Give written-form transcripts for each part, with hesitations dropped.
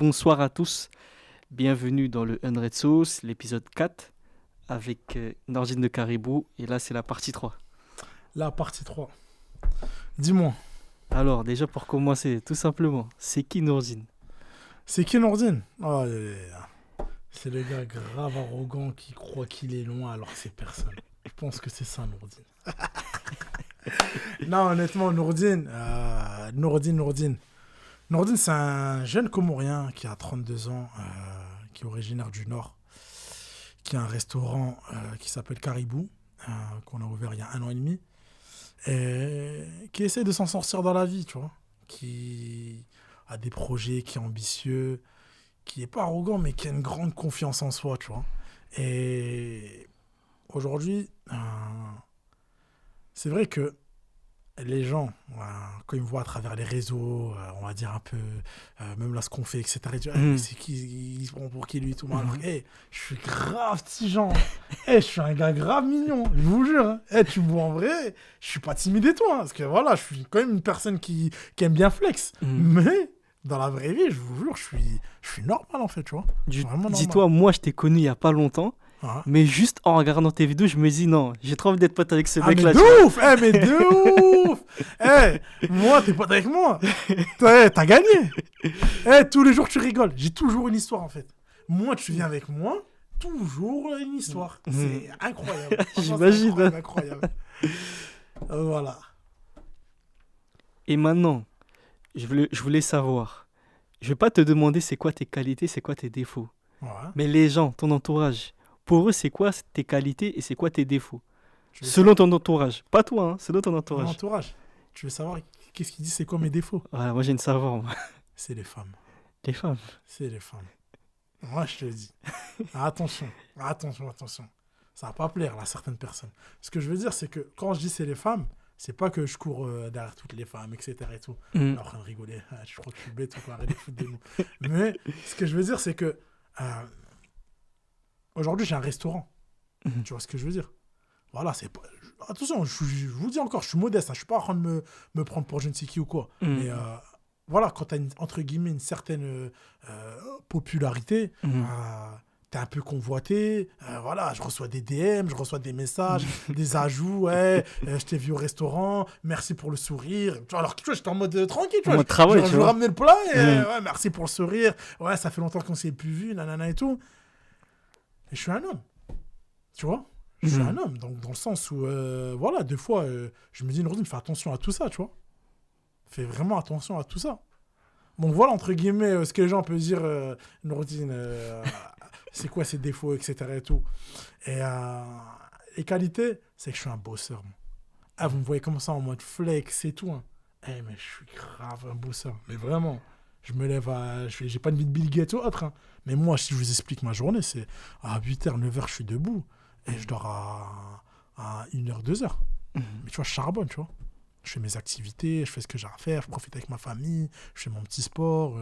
Bonsoir à tous, bienvenue dans le Unread Sauce, l'épisode 4, avec Nordine de Caribou, et là c'est la partie 3. La partie 3. Dis-moi, Alors déjà pour commencer, tout simplement, c'est qui Nordine? c'est qui Nordine? Oh, c'est le gars grave arrogant qui croit qu'il est loin alors que c'est personne. Je pense que c'est ça, Nordine. Non, honnêtement, Nordine, c'est un jeune Comorien qui a 32 ans, qui est originaire du Nord, qui a un restaurant qui s'appelle Caribou, qu'on a ouvert il y a 1 an et demi, et qui essaie de s'en sortir dans la vie, tu vois, qui a des projets, qui est ambitieux, qui est pas arrogant, mais qui a une grande confiance en soi, tu vois. Et aujourd'hui, c'est vrai que les gens, quand ils me voient à travers les réseaux, on va dire un peu, même là ce qu'on fait, etc., ils disent, mais c'est qui, ils se prend pour qui lui, tout. Alors, je suis grave petit genre. Je suis un gars grave mignon, je vous jure. Tu me vois en vrai, je suis pas timide et tout. Parce que voilà, je suis quand même une personne qui aime bien flex. Mais dans la vraie vie, je vous jure, je suis normal en fait, tu vois. Vraiment normal. Dis-toi, moi je t'ai connu il y a pas longtemps, mais juste en regardant tes vidéos, je me dis non, j'ai trop envie d'être pote avec ce mec-là. Mais de ouf, mais de ouf. Moi, t'es pote avec moi. T'as gagné. Tous les jours, tu rigoles. J'ai toujours une histoire, en fait. Moi, tu viens avec moi, toujours une histoire. C'est incroyable. J'imagine. C'est incroyable. Voilà. Et maintenant, je voulais savoir, je vais pas te demander c'est quoi tes qualités, c'est quoi tes défauts. Ouais. Mais les gens, ton entourage, pour eux, c'est quoi tes qualités et c'est quoi tes défauts? Selon ton entourage. Pas toi, selon ton entourage. Mon entourage. Tu veux savoir qu'est-ce qu'ils disent, c'est quoi mes défauts? Ouais, moi, j'ai une savoir. Moi. C'est les femmes. Les femmes? C'est les femmes. Moi, je te le dis. Attention. Ça va pas plaire à certaines personnes. Ce que je veux dire, c'est que quand je dis c'est les femmes, c'est pas que je cours derrière toutes les femmes, etc. et tout. En train de rigoler. Je crois que je suis bête ou quoi, arrête de foutre des mots. Mais ce que je veux dire, c'est que aujourd'hui, j'ai un restaurant. Tu vois ce que je veux dire? Voilà, c'est pas... Attention, je vous dis encore, je suis modeste. Je suis pas en train de me prendre pour je ne sais qui ou quoi. Mais voilà, quand tu as, entre guillemets, une certaine popularité, t'es un peu convoité. Voilà, je reçois des DM, je reçois des messages, des ajouts. Je t'ai vu au restaurant, merci pour le sourire. Tu vois, alors que tu vois, j'étais en mode tranquille. Tu vois, je ramenais le plat et merci pour le sourire. Ouais, ça fait longtemps qu'on s'est plus vu, nanana et tout. Et je suis un homme. Tu vois? Je suis un homme, donc dans le sens où, voilà, des fois, je me dis, Nordine, fais attention à tout ça, tu vois. Fais vraiment attention à tout ça. Donc voilà, entre guillemets, ce que les gens peuvent dire, Nordine, c'est quoi ses défauts, etc. et tout. Et les qualités, c'est que je suis un bosseur. Vous me voyez comme ça en mode flex et tout. Mais je suis grave un bosseur. Mais vraiment, je me lève j'ai pas une vie de Bill Gates ou autre. Mais moi, si je vous explique ma journée, c'est à 8h, 9h, je suis debout. Et je dors à 1h, 2h. Mais tu vois, je charbonne, tu vois. Je fais mes activités, je fais ce que j'ai à faire, je profite avec ma famille, je fais mon petit sport.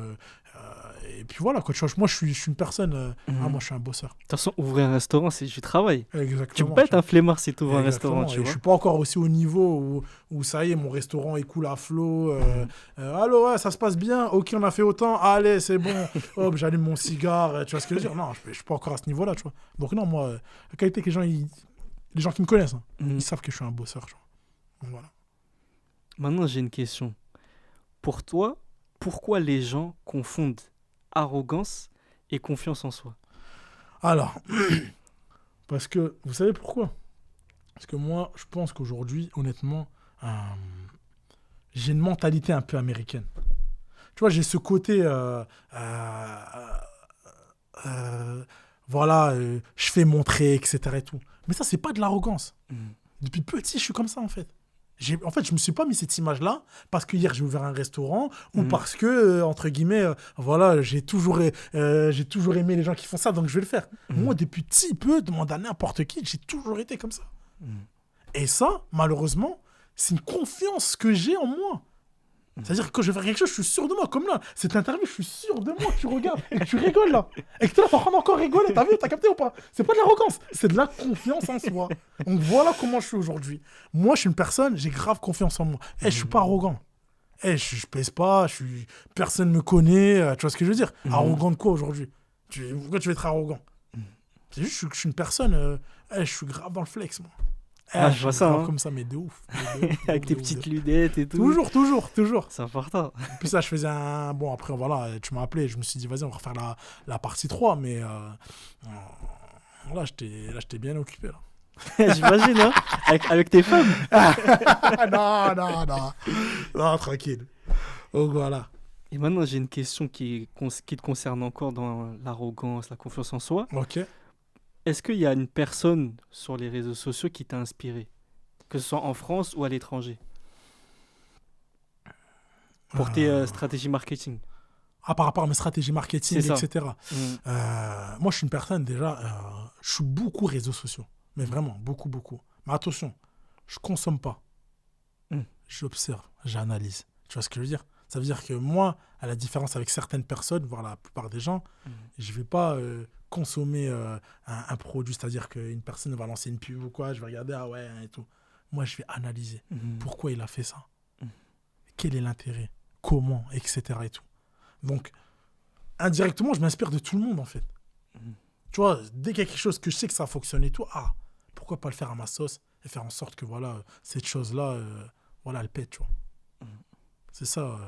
Et puis voilà, quoi. Tu vois, moi, je suis une personne... moi, je suis un bosseur. De toute façon, ouvrir un restaurant, c'est du travail. Exactement. Tu peux pas être un flemmard si tu ouvres un restaurant, tu vois. Je suis pas encore aussi au niveau où ça y est, mon restaurant est cool à flot. Alors, ouais, ça se passe bien. Ok, on a fait autant. Allez, c'est bon. Hop, j'allume mon cigare. Tu vois ce que je veux dire? Non, je suis pas encore à ce niveau-là, tu vois. Donc non, moi, la qualité que les gens qui me connaissent, ils savent que je suis un bosseur, tu vois. Donc voilà. Maintenant, j'ai une question. Pour toi, pourquoi les gens confondent arrogance et confiance en soi? Alors, parce que, vous savez pourquoi? Parce que moi, je pense qu'aujourd'hui, honnêtement, j'ai une mentalité un peu américaine. Tu vois, j'ai ce côté, voilà, je fais montrer, etc. et tout. Mais ça, c'est pas de l'arrogance. Depuis petit, je suis comme ça, en fait. En fait, je me suis pas mis cette image-là parce que hier j'ai ouvert un restaurant ou parce que, entre guillemets, voilà, j'ai toujours aimé les gens qui font ça, donc je vais le faire. Moi, depuis petit peu, demande à n'importe qui, j'ai toujours été comme ça. Et ça, malheureusement, c'est une confiance que j'ai en moi. C'est-à-dire que quand je vais faire quelque chose, je suis sûr de moi. Comme là, cette interview, je suis sûr de moi. Tu regardes et tu rigoles là. Et que tu es là, t'es en train d'encore rigoler. T'as vu, t'as capté ou pas? C'est pas de l'arrogance, c'est de la confiance en soi. Donc voilà comment je suis aujourd'hui. Moi, je suis une personne, j'ai grave confiance en moi. Je suis pas arrogant. Je pèse pas, personne me connaît, tu vois ce que je veux dire? Arrogant de quoi aujourd'hui? Pourquoi tu veux être arrogant? C'est juste que je suis une personne, je suis grave dans le flex, moi. Je vois ça, grave hein. comme ça, mais de ouf. Avec tes petites lunettes et tout. Toujours. C'est important. Puis ça, je faisais un... Bon, après, voilà, tu m'as appelé, je me suis dit, vas-y, on va refaire la partie 3, mais là, j'étais bien occupé, là. J'imagine, hein, avec tes femmes. Non, tranquille. Donc, voilà. Et maintenant, j'ai une question qui te concerne encore dans l'arrogance, la confiance en soi. Ok. Est-ce qu'il y a une personne sur les réseaux sociaux qui t'a inspiré, que ce soit en France ou à l'étranger, pour tes stratégies marketing? Par rapport à mes stratégies marketing, C'est ça. etc. Moi, je suis une personne, déjà, je suis beaucoup réseaux sociaux. Mais vraiment, beaucoup. Mais attention, je consomme pas. J'observe, j'analyse. Tu vois ce que je veux dire? Ça veut dire que moi, à la différence avec certaines personnes, voire la plupart des gens, je vais pas consommer un produit. C'est-à-dire qu'une personne va lancer une pub ou quoi, je vais regarder, ah ouais, et tout. Moi, je vais analyser. Pourquoi il a fait ça? Quel est l'intérêt? Comment? Etc. et tout. Donc, indirectement, je m'inspire de tout le monde, en fait. Tu vois, dès qu'il y a quelque chose que je sais que ça fonctionne et tout, pourquoi pas le faire à ma sauce et faire en sorte que, voilà, cette chose-là, voilà, elle pète, tu vois. C'est ça,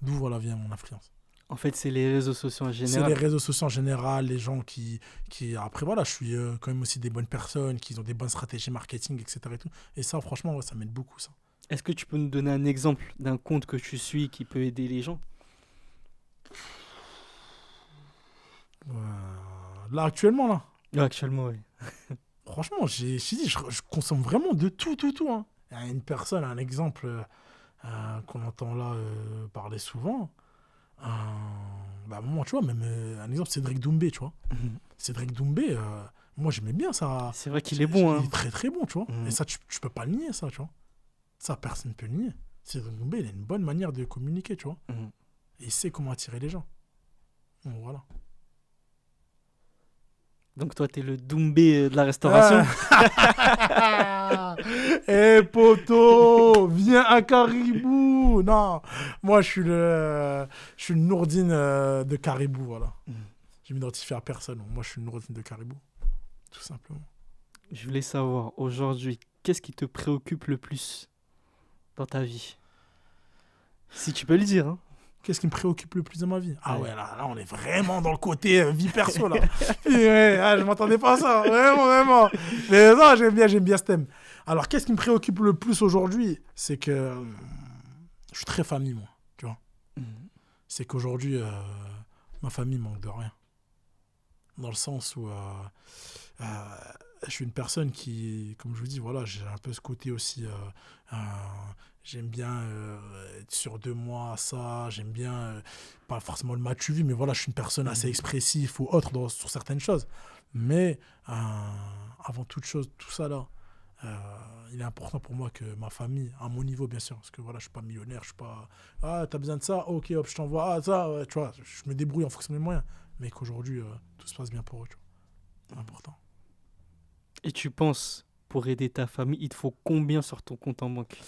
d'où, voilà, vient mon influence. En fait, c'est les réseaux sociaux en général. C'est les réseaux sociaux en général, les gens qui... Après, voilà, je suis quand même aussi des bonnes personnes, qui ont des bonnes stratégies marketing, etc. Et tout. Et ça, franchement, ouais, ça m'aide beaucoup, ça. Est-ce que tu peux nous donner un exemple d'un compte que tu suis qui peut aider les gens? Là, actuellement, là. Actuellement, oui. Franchement, je consomme vraiment de tout, hein. Il y a une personne, un exemple qu'on entend là parler souvent. Moi, tu vois, même un exemple, Cédric Doumbé, tu vois. Cédric Doumbé, moi, j'aimais bien ça. C'est vrai qu'il est bon, hein. Il est très, très bon, tu vois. Et ça, tu peux pas le nier, ça, tu vois. Ça, personne ne peut le nier. Cédric Doumbé, il a une bonne manière de communiquer, tu vois. Et il sait comment attirer les gens. Donc, voilà. Donc toi, t'es le Doumbé de la restauration. Poto, viens à Caribou. Non, moi je suis le Nourdine de Caribou, voilà. Je m'identifie à personne. Moi je suis le Nourdine de Caribou, tout simplement. Je voulais savoir aujourd'hui, qu'est-ce qui te préoccupe le plus dans ta vie? Si tu peux le dire, hein. Qu'est-ce qui me préoccupe le plus dans ma vie? Ah ouais, là, on est vraiment dans le côté vie perso, là. Je m'attendais pas à ça, vraiment. Mais non, j'aime bien ce thème. Alors, qu'est-ce qui me préoccupe le plus aujourd'hui? C'est que je suis très famille, moi, tu vois. C'est qu'aujourd'hui, ma famille manque de rien. Dans le sens où je suis une personne qui, comme je vous dis, voilà, j'ai un peu ce côté aussi... j'aime bien être sûr de moi, ça. J'aime bien, pas forcément le match vu, mais voilà, je suis une personne assez expressive ou autre sur certaines choses. Mais avant toute chose, tout ça là, il est important pour moi que ma famille, à mon niveau bien sûr, parce que voilà, je suis pas millionnaire, je suis pas... Ah, t'as besoin de ça? Ok, hop, je t'envoie. Ah, ça, ouais, tu vois, je me débrouille en fonction de mes moyens. Mais qu'aujourd'hui, tout se passe bien pour eux, tu vois. C'est important. Et tu penses, pour aider ta famille, il te faut combien sur ton compte en banque?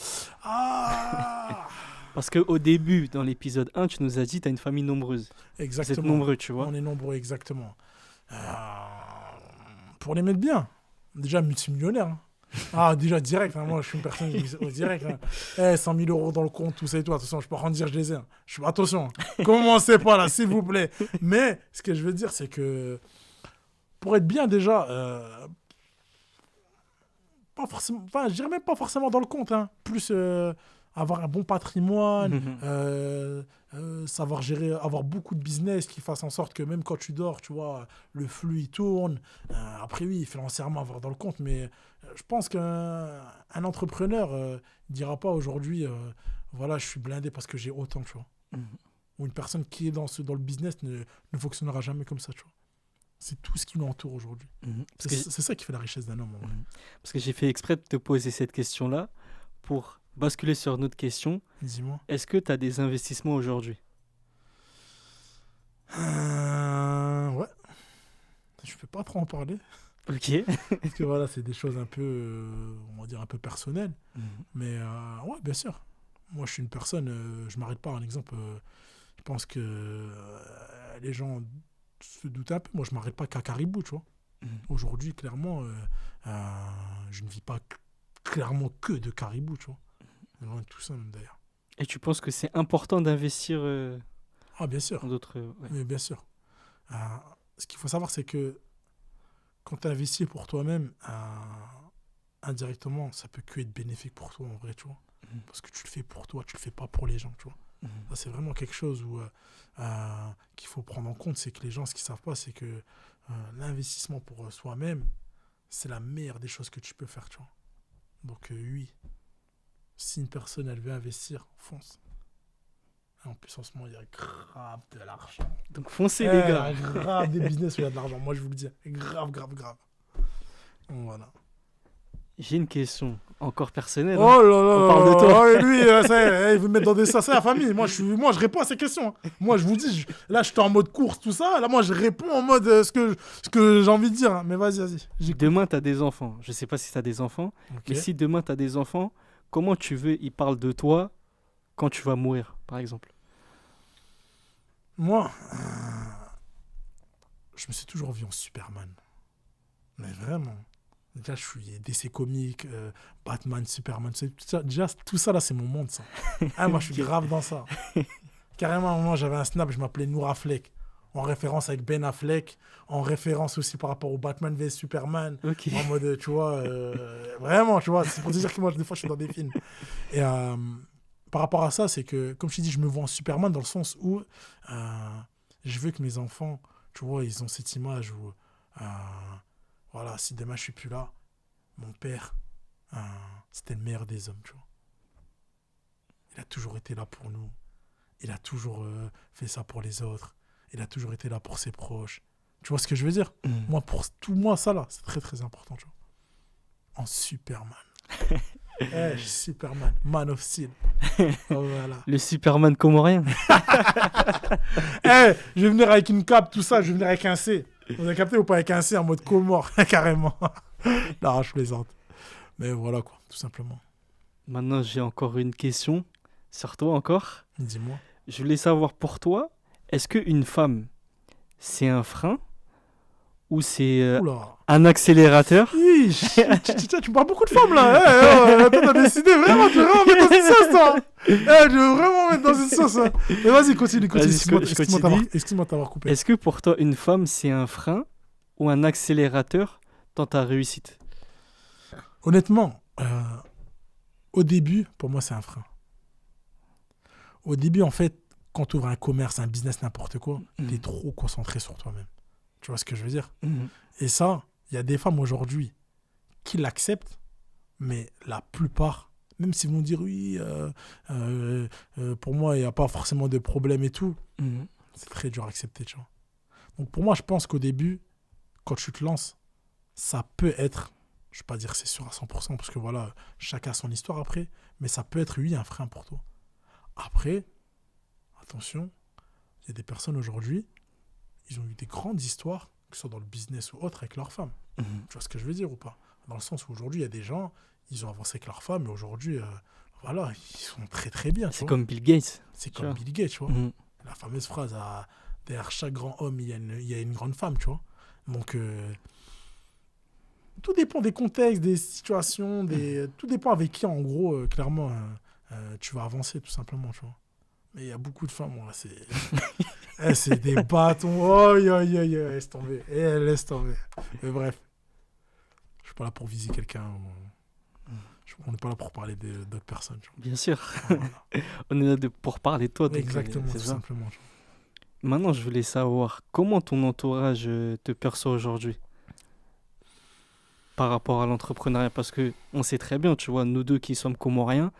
Parce qu'au début, dans l'épisode 1, tu nous as dit que tu as une famille nombreuse. Exactement. Vous êtes nombreux, tu vois. On est nombreux, exactement. Pour les mettre bien, déjà multimillionnaire. Déjà direct, hein. Moi je suis une personne direct. 100 000 euros dans le compte, tout ça et tout. Attention, je peux pas en dire je les ai. Attention, commencez pas là, s'il vous plaît. Mais ce que je veux dire, c'est que pour être bien déjà... pas forcément, je dirais même pas forcément dans le compte, hein. Plus avoir un bon patrimoine, savoir gérer, avoir beaucoup de business qui fasse en sorte que même quand tu dors, tu vois, le flux il tourne. Après oui, financièrement avoir dans le compte, mais je pense qu'un entrepreneur dira pas aujourd'hui, voilà, je suis blindé parce que j'ai autant, tu vois. Ou une personne qui est dans le business ne fonctionnera jamais comme ça, tu vois. C'est tout ce qui nous entoure aujourd'hui. C'est ça qui fait la richesse d'un homme. En vrai. Parce que j'ai fait exprès de te poser cette question-là pour basculer sur une autre question. Dis-moi. Est-ce que tu as des investissements aujourd'hui? Ouais. Je ne peux pas trop en parler. Ok. Parce que voilà, c'est des choses un peu, on va dire, un peu personnelles. Mais ouais, bien sûr. moi, je suis une personne, je m'arrête pas. Un exemple, je pense que les gens se doutent un peu. Moi, je m'arrête pas qu'à Caribou, tu vois. Aujourd'hui, clairement, je ne vis pas clairement que de Caribou, tu vois. Loin de tout ça, même d'ailleurs. Et tu penses que c'est important d'investir Ah, bien sûr. dans d'autres... ouais. Oui, bien sûr. Euh, Ce qu'il faut savoir, c'est que quand tu investis pour toi-même, indirectement, ça peut que être bénéfique pour toi, en vrai, tu vois. Parce que tu le fais pour toi, tu le fais pas pour les gens, tu vois. Ça, c'est vraiment quelque chose qu'il faut prendre en compte, c'est que les gens, ce qu'ils savent pas, c'est que l'investissement pour soi-même, c'est la meilleure des choses que tu peux faire, tu vois. Donc oui, si une personne, elle veut investir, fonce. Et en plus, en ce moment, il y a grave de l'argent. Donc foncez, les gars. Il y a grave des business où il y a de l'argent, moi je vous le dis. Grave. Donc, voilà. J'ai une question encore personnelle. Oh là là, On parle de toi. oh, lui, il veut me mettre dans des... Ça, c'est la famille. Moi, je réponds à ces questions. Moi, je vous dis, là, je suis en mode course, tout ça. Là, moi, je réponds en mode ce que j'ai envie de dire. Mais vas-y. Demain, tu as des enfants. Je sais pas si tu as des enfants, Ok. mais si demain, tu as des enfants, comment tu veux ils parlent de toi quand tu vas mourir, par exemple? Moi, je me suis toujours vu en Superman. Mais vraiment. Déjà, je suis DC comique, Batman, Superman. Déjà, tout ça, là, c'est mon monde, ça. Ah, moi, je suis grave dans ça. Carrément, à un moment, j'avais un snap, je m'appelais Noura Fleck. En référence avec Ben Affleck. En référence aussi par rapport au Batman vs Superman. Ok. En mode, tu vois, vraiment, tu vois, c'est pour te dire que moi, des fois, je suis dans des films. Et par rapport à ça, c'est que, comme je t'ai dit, je me vois en Superman dans le sens où je veux que mes enfants, tu vois, ils ont cette image où, voilà, si demain je suis plus là, mon père, c'était le meilleur des hommes, tu vois. Il a toujours été là pour nous. Il a toujours fait ça pour les autres. Il a toujours été là pour ses proches. Tu vois ce que je veux dire? Moi, pour tout moi, ça là, c'est très très important, tu vois. En Superman. Superman, Man of Steel. Oh, voilà. Le Superman comorien. Je vais venir avec une cape, tout ça, je vais venir avec un C. Vous avez capté ou pas, avec un C en mode Comore, carrément. Non, je plaisante. Mais voilà quoi, tout simplement. Maintenant, j'ai encore une question sur toi encore. Dis-moi. Je voulais savoir pour toi, est-ce qu'une femme, c'est un frein ou c'est Oula. un accélérateur? Tu parles beaucoup de femmes là. Toi, t'as décidé vraiment, tu veux vraiment mettre dans une sauce, toi. Tu veux vraiment mettre dans une sauce. Hein. Mais vas-y, continue. Vas-y, Excuse-moi de t'avoir coupé. Est-ce que pour toi, une femme, c'est un frein ou un accélérateur dans ta réussite? Honnêtement, au début, pour moi, c'est un frein. Au début, en fait, quand tu ouvres un commerce, un business, n'importe quoi, tu es trop concentré sur toi-même. Tu vois ce que je veux dire? Et ça, il y a des femmes aujourd'hui qui l'acceptent, mais la plupart, même s'ils vont dire oui, pour moi, il n'y a pas forcément de problème et tout, c'est très dur à accepter, tu vois. Donc pour moi, je pense qu'au début, quand tu te lances, ça peut être, je ne vais pas dire c'est sûr à 100%, parce que voilà, chacun a son histoire après, mais ça peut être, oui, un frein pour toi. Après, attention, il y a des personnes aujourd'hui, ils ont eu des grandes histoires, que ce soit dans le business ou autre, avec leurs femmes. Tu vois ce que je veux dire ou pas? Dans le sens où aujourd'hui, il y a des gens, ils ont avancé avec leurs femmes, et aujourd'hui, voilà, ils sont très très bien. C'est comme Bill Gates. C'est comme Bill Gates, tu vois. La fameuse phrase, derrière chaque grand homme, il y a une grande femme, tu vois. Donc, tout dépend des contextes, des situations, tout dépend avec qui, en gros, clairement, tu vas avancer, tout simplement, tu vois. Mais il y a beaucoup de femmes, là, c'est des bâtons. Oh, laisse tomber. Laisse tomber. Mais bref. Je suis pas là pour viser quelqu'un. On n'est pas là pour parler d'autres personnes. Tu vois. Bien sûr. Voilà. On est là pour parler de toi. Donc Exactement, c'est tout ça. simplement. Maintenant, je voulais savoir comment ton entourage te perçoit aujourd'hui par rapport à l'entrepreneuriat. Parce qu'on sait très bien, tu vois, nous deux qui sommes comoriens,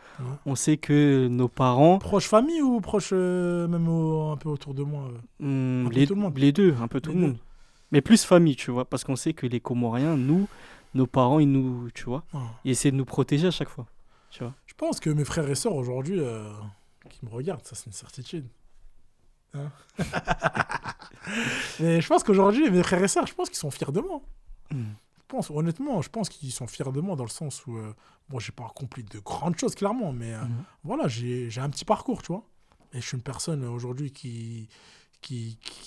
on sait que nos parents... Proche famille ou proche même un peu autour de moi les deux, un peu tout le monde. Mais plus famille, tu vois, parce qu'on sait que les Comoriens, nos parents, ils nous, tu vois, ils essaient de nous protéger à chaque fois, tu vois. Je pense que mes frères et sœurs aujourd'hui, qui me regardent, ça c'est une certitude. Hein. Mais je pense qu'aujourd'hui, mes frères et sœurs, je pense qu'ils sont fiers de moi. Je honnêtement, je pense qu'ils sont fiers de moi dans le sens où, bon, j'ai pas accompli de grandes choses, clairement, mais voilà, j'ai un petit parcours, tu vois. Et je suis une personne aujourd'hui qui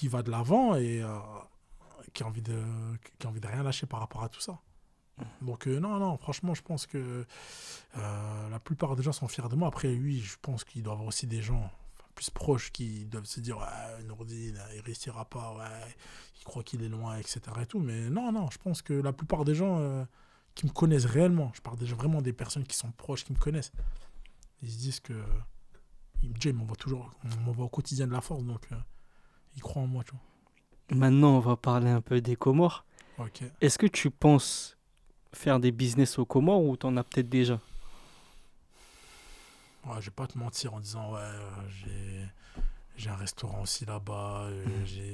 va de l'avant et qui a envie de rien lâcher par rapport à tout ça. Donc, non, franchement, je pense que la plupart des gens sont fiers de moi. Après, oui, je pense qu'il doit y avoir aussi des gens plus proches qui doivent se dire ouais, Nourdine, il réussira pas, ouais, il croit qu'il est loin, etc. Et tout. Mais non, je pense que la plupart des gens qui me connaissent réellement, je parle déjà vraiment des personnes qui sont proches, qui me connaissent, ils se disent que Jay m'envoie au quotidien de la force, donc ils croient en moi, tu vois. Maintenant, on va parler un peu des Comores. Ok. Est-ce que tu penses faire des business aux Comores ou t'en as peut-être déjà? Ouais, je vais pas te mentir en disant ouais, j'ai un restaurant aussi là-bas.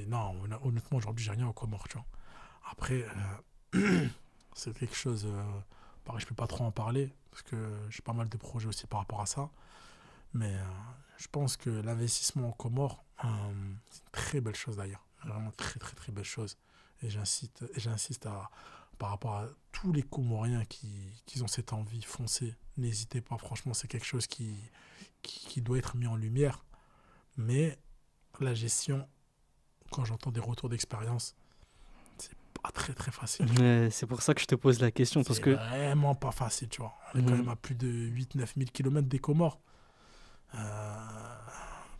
Non, honnêtement, aujourd'hui, j'ai rien aux Comores, tu vois. Après, c'est quelque chose. Pareil, je peux pas trop en parler parce que j'ai pas mal de projets aussi par rapport à ça. Mais je pense que l'investissement aux Comores, c'est une très belle chose d'ailleurs. Vraiment très, très, très belle chose. Et j'insiste par rapport à tous les Comoriens qui ont cette envie, foncez. N'hésitez pas, franchement, c'est quelque chose qui doit être mis en lumière. Mais la gestion, quand j'entends des retours d'expérience, c'est pas très très facile. C'est pour ça que je te pose la question. Parce que c'est vraiment pas facile, tu vois. On est quand même à plus de 8-9 000 km des Comores.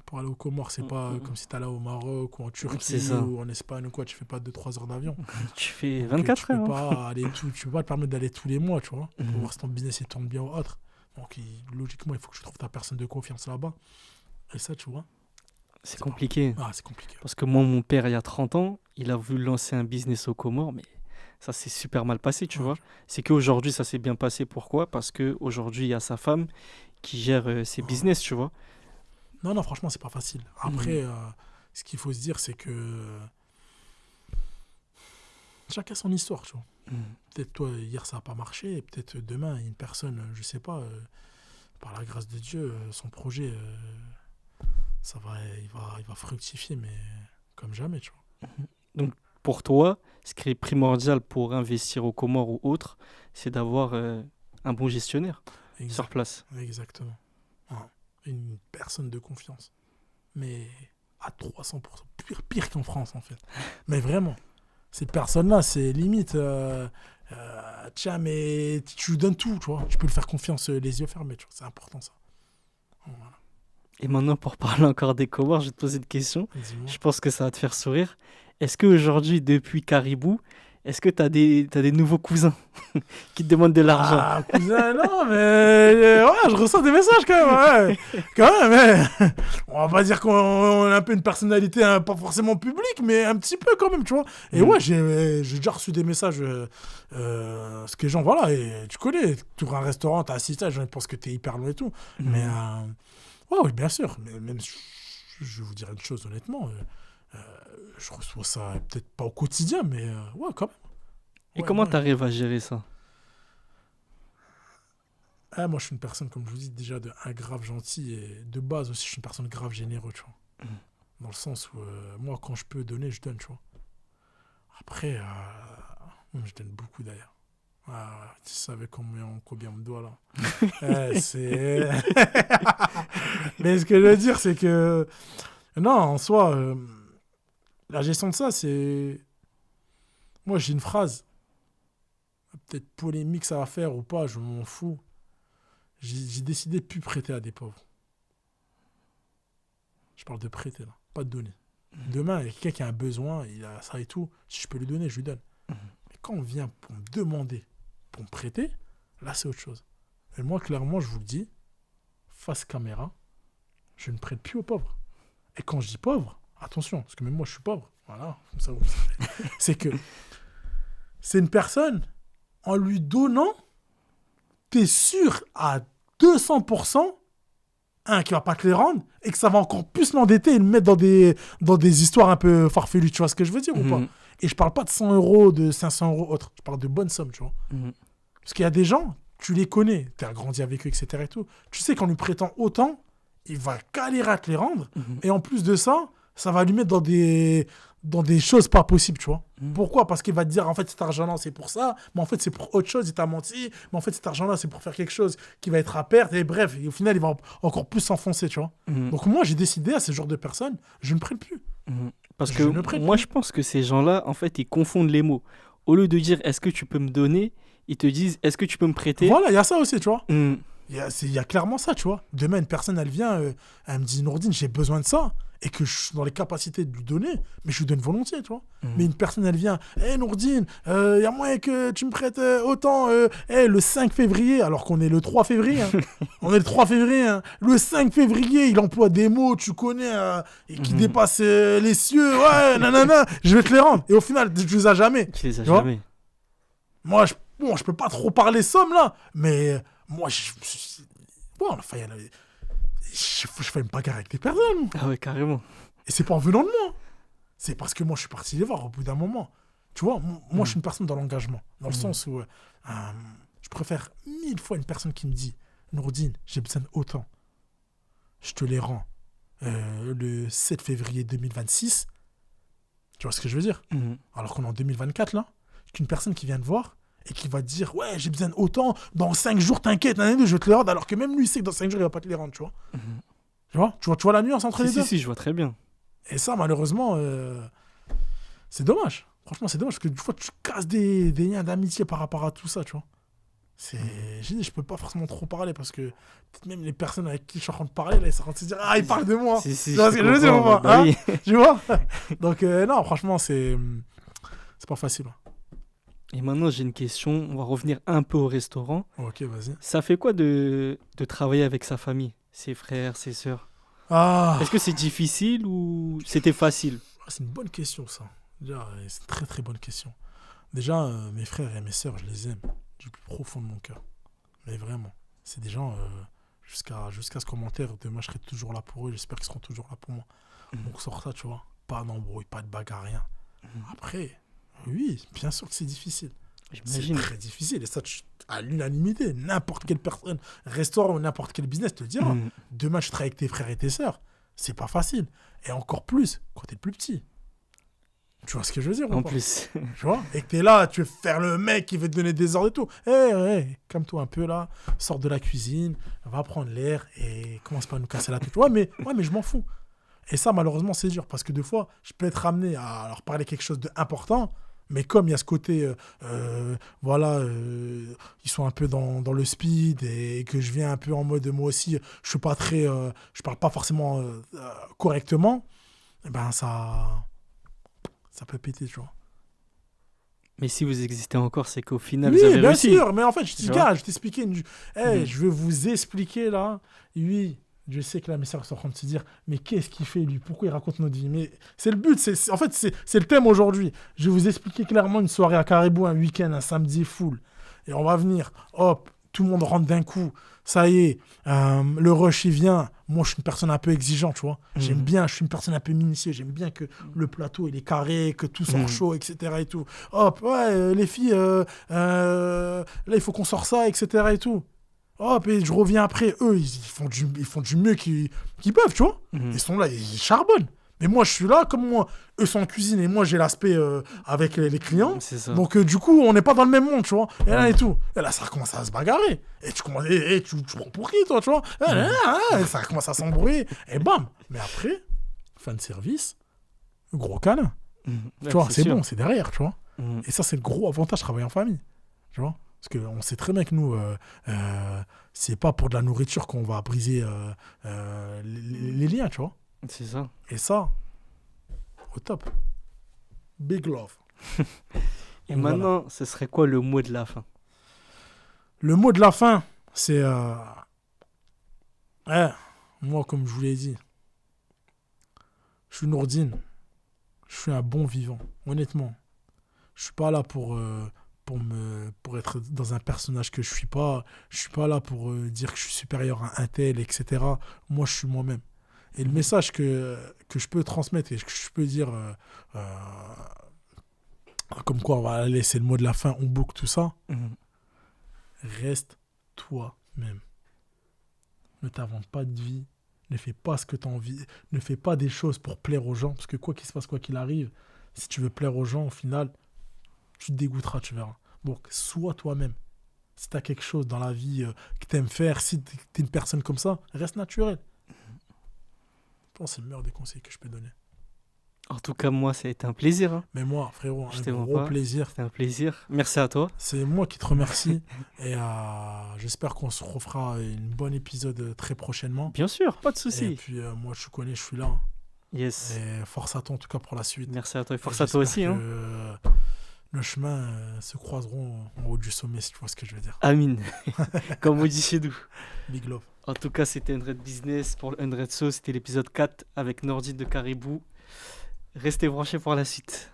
Pour aller aux Comores, c'est pas comme si tu allais au Maroc ou en Turquie ou en Espagne ou quoi, tu fais pas 2-3 heures d'avion. Tu fais 24 heures. Tu peux pas te permettre d'aller tous les mois, tu vois, pour voir si ton business il tourne bien ou autre. Donc logiquement, il faut que tu trouves ta personne de confiance là-bas. Et ça, tu vois. C'est compliqué. C'est compliqué. Parce que moi, mon père, il y a 30 ans, il a voulu lancer un business aux Comores, mais ça s'est super mal passé, tu vois. C'est qu'aujourd'hui, ça s'est bien passé. Pourquoi ? Parce qu'aujourd'hui, il y a sa femme qui gère ses business, tu vois. Non, franchement, c'est pas facile. Après, ce qu'il faut se dire, c'est que chacun son histoire, tu vois. Peut-être toi, hier, ça n'a pas marché, et peut-être demain, une personne, je sais pas, par la grâce de Dieu, son projet, il va fructifier, mais comme jamais, tu vois. Donc, pour toi, ce qui est primordial pour investir aux Comores ou autre, c'est d'avoir un bon gestionnaire sur place. Exactement. Une personne de confiance. Mais à 300%. Pire qu'en France, en fait. Mais vraiment. Cette personne-là, c'est limite... tiens, mais tu lui donnes tout, tu vois. Tu peux lui faire confiance les yeux fermés, tu vois. C'est important, ça. Voilà. Et maintenant, pour parler encore des Comores, je vais te poser une question. Dis-moi. Je pense que ça va te faire sourire. Est-ce qu'aujourd'hui, depuis Caribou, est-ce que tu as des nouveaux cousins qui te demandent de l'argent ? Ah, cousin, non, mais ouais, je reçois des messages quand même. Ouais. Quand même, on va pas dire qu'on a un peu une personnalité pas forcément publique, mais un petit peu quand même, tu vois. Et ouais, j'ai déjà reçu des messages. Ce que les gens, voilà, et tu connais, tu ouvres un restaurant, t'as assisté, je pense que t'es hyper loin et tout. Mais ouais, oui, bien sûr. Mais même, je vais vous dire une chose honnêtement. Je reçois ça peut-être pas au quotidien, mais ouais, quand même. Et comment tu arrives à gérer ça ? Moi, je suis une personne, comme je vous dis, déjà un grave gentil et de base aussi, je suis une personne grave généreux, tu vois. Dans le sens où, moi, quand je peux donner, je donne, tu vois. Après, je donne beaucoup d'ailleurs. Tu savais combien on me doit là. C'est... Mais ce que je veux dire, c'est que, non, en soi, la gestion de ça, c'est... Moi, j'ai une phrase. Peut-être polémique, ça va faire ou pas, je m'en fous. J'ai décidé de plus prêter à des pauvres. Je parle de prêter, là, pas de donner. Demain, il y a quelqu'un qui a un besoin, il a ça et tout. Si je peux lui donner, je lui donne. Mais quand on vient pour me demander, pour me prêter, là, c'est autre chose. Et moi, clairement, je vous le dis, face caméra, je ne prête plus aux pauvres. Et quand je dis pauvre, attention, parce que même moi, je suis pauvre. Voilà, comme ça, vous le savez. C'est que c'est une personne, en lui donnant, t'es sûr à 200%, qu'il va pas te les rendre, et que ça va encore plus l'endetter et le mettre dans des histoires un peu farfelues, tu vois ce que je veux dire ou pas ? Et je parle pas de 100 euros, de 500 euros, autre. Je parle de bonnes sommes, tu vois. Parce qu'il y a des gens, tu les connais, tu as grandi avec eux, etc. et tout. Tu sais qu'en lui prêtant autant, il va galérer à te les rendre, et en plus de ça, ça va lui mettre dans des choses pas possibles, tu vois. Pourquoi? Parce qu'il va te dire, en fait, cet argent-là, c'est pour ça, mais en fait, c'est pour autre chose, il t'a menti, mais en fait, cet argent-là, c'est pour faire quelque chose qui va être à perte, et bref, et au final, il va encore plus s'enfoncer, tu vois. Donc moi, j'ai décidé à ce genre de personnes, je ne prête plus. Parce Je que ne prête moi, plus. je pense que ces gens-là, en fait, ils confondent les mots. Au lieu de dire est-ce que tu peux me donner, ils te disent est-ce que tu peux me prêter. Voilà, il y a ça aussi, tu vois. Hmm. Il y a clairement ça, tu vois. Demain, une personne, elle vient, elle me dit, Nourdine, j'ai besoin de ça, et que je suis dans les capacités de lui donner, mais je lui donne volontiers, tu vois. Mais une personne, elle vient, hé Nourdine, il y a moyen que tu me prêtes autant, le 5 février, alors qu'on est le 3 février, hein. On est le 3 février, hein. Le 5 février, il emploie des mots, tu connais, et qui dépassent les cieux, ouais, nanana, je vais te les rendre. Et au final, tu les as jamais. Tu les as Tu vois. jamais. Moi, je peux pas trop parler somme, là, mais moi, bon, enfin, je fais une bagarre avec des personnes. Ah ouais, carrément. Et c'est pas en venant de moi. C'est parce que moi, je suis parti les voir au bout d'un moment. Tu vois, moi, je suis une personne dans l'engagement. Dans le sens où je préfère 1000 fois une personne qui me dit Nourdine, j'ai besoin d'autant. Je te les rends le 7 février 2026. Tu vois ce que je veux dire? Alors qu'on est en 2024, là. Qu'une personne qui vient te voir et qui va te dire ouais, j'ai besoin d'autant, dans 5 jours, t'inquiète, je vais te les rendre, alors que même lui, il sait que dans 5 jours, il va pas te les rendre, tu vois. Tu vois la nuance entre les deux? Si, je vois très bien. Et ça, malheureusement, c'est dommage. Franchement, c'est dommage, parce que des fois, tu casses des liens d'amitié par rapport à tout ça, tu vois. J'ai dit, je peux pas forcément trop parler, parce que peut-être même les personnes avec qui je suis en train de parler, là, ils sont en train de se dire ah, il parle de moi. Si, Tu vois ce que je veux dire ou pas, bah oui. Tu vois. Donc, non, franchement, c'est pas facile. Et maintenant, j'ai une question. On va revenir un peu au restaurant. Ok, vas-y. Ça fait quoi de travailler avec sa famille, ses frères, ses sœurs? Ah, Est-ce que c'est difficile ou c'était facile? c'est une bonne question, ça. Déjà, c'est une très très bonne question. Déjà, mes frères et mes sœurs, je les aime du plus profond de mon cœur. Mais vraiment, c'est des gens, jusqu'à ce commentaire, demain je serai toujours là pour eux, j'espère qu'ils seront toujours là pour moi. Donc sur ça, tu vois, pas d'embrouille, pas de bagarre, rien. Après, oui, bien sûr que c'est difficile. C'est J'imagine. très difficile. Et ça, à l'unanimité, n'importe quelle personne, restaurant ou n'importe quel business te le dira. Demain, je travaille avec tes frères et tes sœurs. C'est pas facile. Et encore plus quand t'es le plus petit. Tu vois ce que je veux dire ou En pas? plus. Tu vois? Et que t'es là, tu veux faire le mec qui veut te donner des ordres et tout. Calme-toi un peu là, sors de la cuisine, va prendre l'air et commence pas à nous casser la tête. Ouais, mais je m'en fous. Et ça, malheureusement, c'est dur parce que des fois, je peux être amené à leur parler quelque chose d'important, mais comme il y a ce côté, ils sont un peu dans le speed et que je viens un peu en mode, moi aussi, je suis pas très, je parle pas forcément correctement, et ben ça peut péter, tu vois. Mais si vous existez encore, c'est qu'au final, Oui, vous avez bien réussi. sûr, mais en fait, je Tu vois? t'expliquais, je vais vous expliquer là, oui. Je sais que là, mes sœurs sont en train de se dire, mais qu'est-ce qu'il fait lui? Pourquoi il raconte notre vie? Mais c'est le but, en fait, c'est le thème aujourd'hui. Je vais vous expliquer clairement une soirée à Caribou, un week-end, un samedi full. Et on va venir, hop, tout le monde rentre d'un coup. Ça y est, le rush, il vient. Moi, je suis une personne un peu exigeante, tu vois. J'aime bien, je suis une personne un peu minutieuse. J'aime bien que le plateau, il est carré, que tout sort chaud, etc. et tout. Hop, ouais, les filles, là, il faut qu'on sorte ça, etc. et tout. Hop, et je reviens après. Eux, ils font du mieux qu'ils peuvent, tu vois. Ils sont là, ils charbonnent. Mais moi, je suis là, comme moi, eux sont en cuisine et moi, j'ai l'aspect avec les clients. C'est ça. Donc, du coup, on n'est pas dans le même monde, tu vois. Et là, et tout. Et là, ça commence à se bagarrer. Et tu prends pour qui, toi, tu vois. Et ça commence à s'embrouiller. Et bam. Mais après, fin de service, gros câlin. Tu vois, c'est bon, c'est derrière, tu vois. Et ça, c'est le gros avantage de travailler en famille. Tu vois. Parce qu'on sait très bien que nous, c'est pas pour de la nourriture qu'on va briser les liens, tu vois. C'est ça. Et ça, au top. Big love. Et maintenant, ce serait quoi le mot de la fin? Le mot de la fin, c'est... moi, comme je vous l'ai dit, je suis Nourdine. Je suis un bon vivant, honnêtement. Je suis pas là pour être dans un personnage que je suis pas. Je suis pas là pour dire que je suis supérieur à un tel, etc. Moi, je suis moi-même. Et le message que je peux transmettre et que je peux dire, comme quoi on va laisser le mot de la fin, on boucle tout ça, reste toi-même. Ne t'invente pas de vie, ne fais pas ce que tu as envie, ne fais pas des choses pour plaire aux gens, parce que quoi qu'il se passe, quoi qu'il arrive, Si tu veux plaire aux gens, au final, tu te dégoûteras, tu verras. Donc, sois toi-même. Si tu as quelque chose dans la vie que tu aimes faire, si tu es une personne comme ça, reste naturel. Je pense que c'est le meilleur des conseils que je peux donner. En tout cas, moi, ça a été un plaisir. Hein. Mais moi, frérot, Je un te mens gros pas. plaisir. C'était un plaisir. Merci à toi. C'est moi qui te remercie. Et j'espère qu'on se refera un bon épisode très prochainement. Bien sûr, pas de Et souci. puis, moi, je connais, je suis là. Yes. Et force à toi, en tout cas, pour la suite. Merci à toi et Et force à toi aussi. j'espère Hein. que nos chemins se croiseront en haut du sommet, si tu vois ce que je veux dire. Amine. Comme on dit chez nous. Big love. En tout cas, c'était Unred Business pour le Unred Show. C'était l'épisode 4 avec Nordine de Caribou. Restez branchés pour la suite.